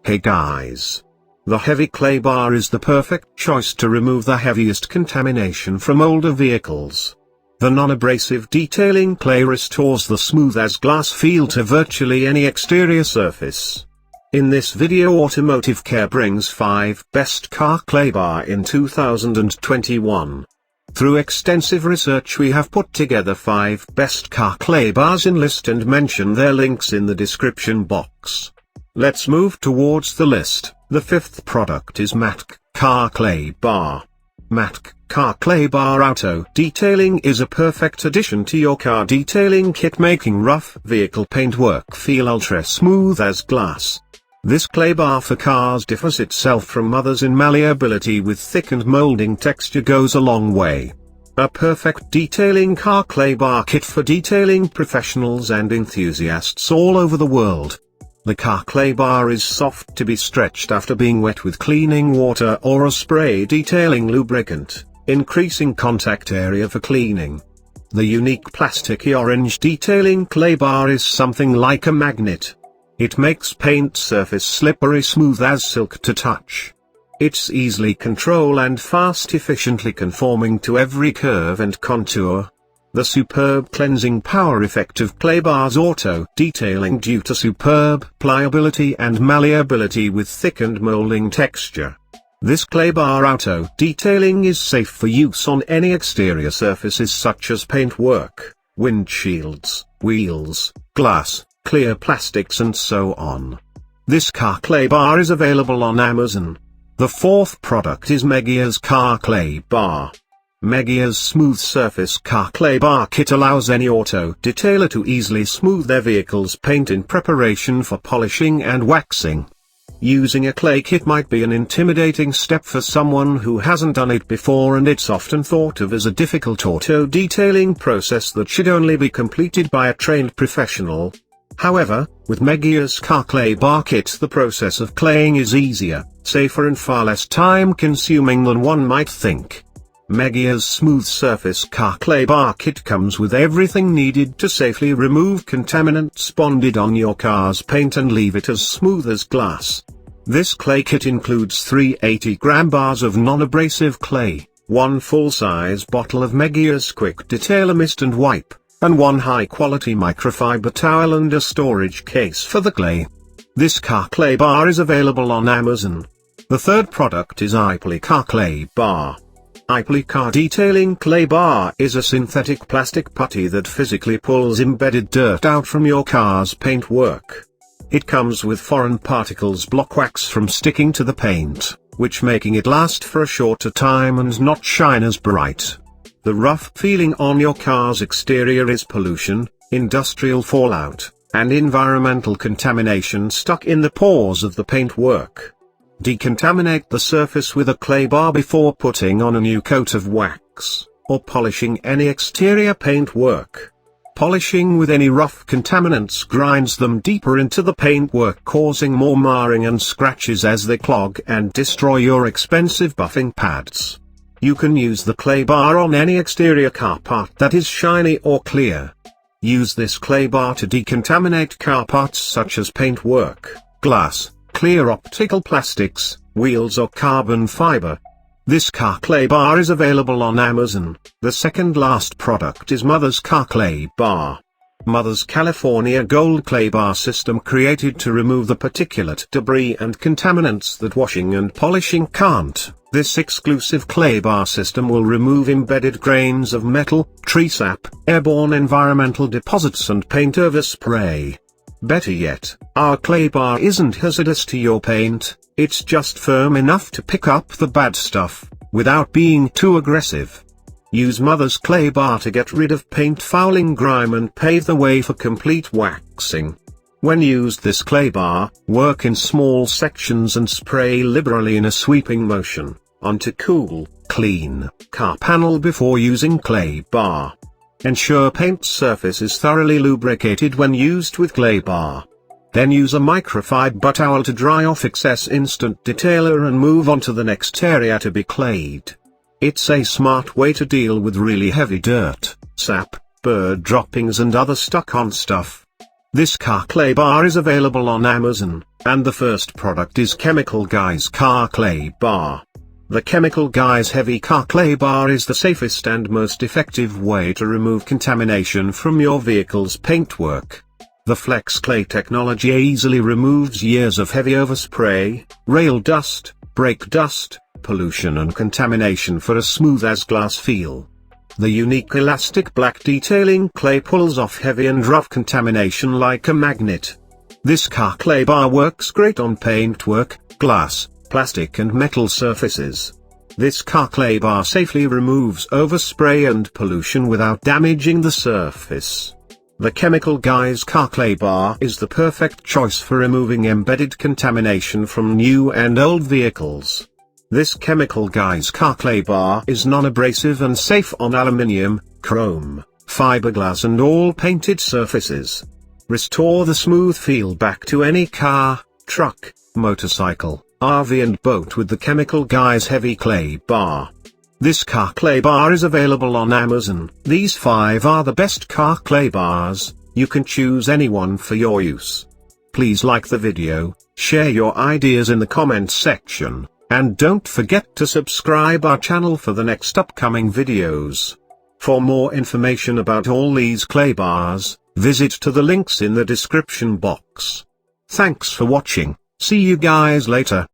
Hey guys! The heavy clay bar is the perfect choice to remove the heaviest contamination from older vehicles. The non-abrasive detailing clay restores the smooth as glass feel to virtually any exterior surface. In this video, Automotive Care brings 5 best car clay bar in 2021. Through extensive research, we have put together 5 best car clay bars in list and mention their links in the description box. Let's move towards the list. The 5th product is Megias Car Clay Bar. Megias Car Clay Bar Auto Detailing is a perfect addition to your car detailing kit, making rough vehicle paintwork feel ultra smooth as glass. This clay bar for cars differs itself from others in malleability, with thick and molding texture goes a long way. A perfect detailing car clay bar kit for detailing professionals and enthusiasts all over the world. The car clay bar is soft to be stretched after being wet with cleaning water or a spray detailing lubricant, increasing contact area for cleaning. The unique plasticky orange detailing clay bar is something like a magnet. It makes paint surface slippery smooth as silk to touch. It's easily control and fast, efficiently conforming to every curve and contour. The superb cleansing power effect of clay bar's auto detailing due to superb pliability and malleability with thick and molding texture. This clay bar auto detailing is safe for use on any exterior surfaces such as paintwork, windshields, wheels, glass, clear plastics and so on. This car clay bar is available on Amazon. The 4th product is Megias Car Clay Bar. Megias Smooth Surface Car Clay Bar Kit allows any auto detailer to easily smooth their vehicle's paint in preparation for polishing and waxing. Using a clay kit might be an intimidating step for someone who hasn't done it before, and it's often thought of as a difficult auto detailing process that should only be completed by a trained professional. However, with Megias Car Clay Bar Kit, the process of claying is easier, safer and far less time-consuming than one might think. Megias Smooth Surface Car Clay Bar Kit comes with everything needed to safely remove contaminants bonded on your car's paint and leave it as smooth as glass. This clay kit includes 3 80-gram bars of non-abrasive clay, 1 full-size bottle of Megias Quick Detailer Mist and Wipe, and 1 high-quality microfiber towel and a storage case for the clay. This car clay bar is available on Amazon. The 3rd product is Ipoli Car Clay Bar. Ipoli Car Detailing Clay Bar is a synthetic plastic putty that physically pulls embedded dirt out from your car's paintwork. It comes with foreign particles block wax from sticking to the paint, which making it last for a shorter time and not shine as bright. The rough feeling on your car's exterior is pollution, industrial fallout, and environmental contamination stuck in the pores of the paintwork. Decontaminate the surface with a clay bar before putting on a new coat of wax, or polishing any exterior paintwork. Polishing with any rough contaminants grinds them deeper into the paintwork, causing more marring and scratches as they clog and destroy your expensive buffing pads. You can use the clay bar on any exterior car part that is shiny or clear. Use this clay bar to decontaminate car parts such as paintwork, glass, clear optical plastics, wheels or carbon fiber. This car clay bar is available on Amazon. The 2nd last product is Megias Car Clay Bar. Megias California Gold Clay Bar System, created to remove the particulate debris and contaminants that washing and polishing can't. This exclusive clay bar system will remove embedded grains of metal, tree sap, airborne environmental deposits and paint overspray. Better yet, our clay bar isn't hazardous to your paint, it's just firm enough to pick up the bad stuff, without being too aggressive. Use Megias Clay Bar to get rid of paint fouling grime and pave the way for complete waxing. When used, this clay bar, work in small sections and spray liberally in a sweeping motion, onto cool, clean, car panel before using clay bar. Ensure paint surface is thoroughly lubricated when used with clay bar. Then use a microfiber towel to dry off excess instant detailer and move on to the next area to be clayed. It's a smart way to deal with really heavy dirt, sap, bird droppings and other stuck-on stuff. This car clay bar is available on Amazon. And the first product is Chemical Guys Car Clay Bar. The Chemical Guys Heavy Car Clay Bar is the safest and most effective way to remove contamination from your vehicle's paintwork. The Flex Clay technology easily removes years of heavy overspray, rail dust, brake dust, pollution and contamination for a smooth as glass feel. The unique elastic black detailing clay pulls off heavy and rough contamination like a magnet. This car clay bar works great on paintwork, glass, plastic and metal surfaces. This car clay bar safely removes overspray and pollution without damaging the surface. The Chemical Guys Car Clay Bar is the perfect choice for removing embedded contamination from new and old vehicles. This Chemical Guys Car Clay Bar is non-abrasive and safe on aluminium, chrome, fiberglass and all painted surfaces. Restore the smooth feel back to any car, truck, motorcycle, RV and boat with the Chemical Guys Heavy Clay Bar. This car clay bar is available on Amazon. These 5 are the best car clay bars. You can choose any one for your use. Please like the video, share your ideas in the comments section. And don't forget to subscribe our channel for the next upcoming videos. For more information about all these clay bars, visit to the links in the description box. Thanks for watching, see you guys later.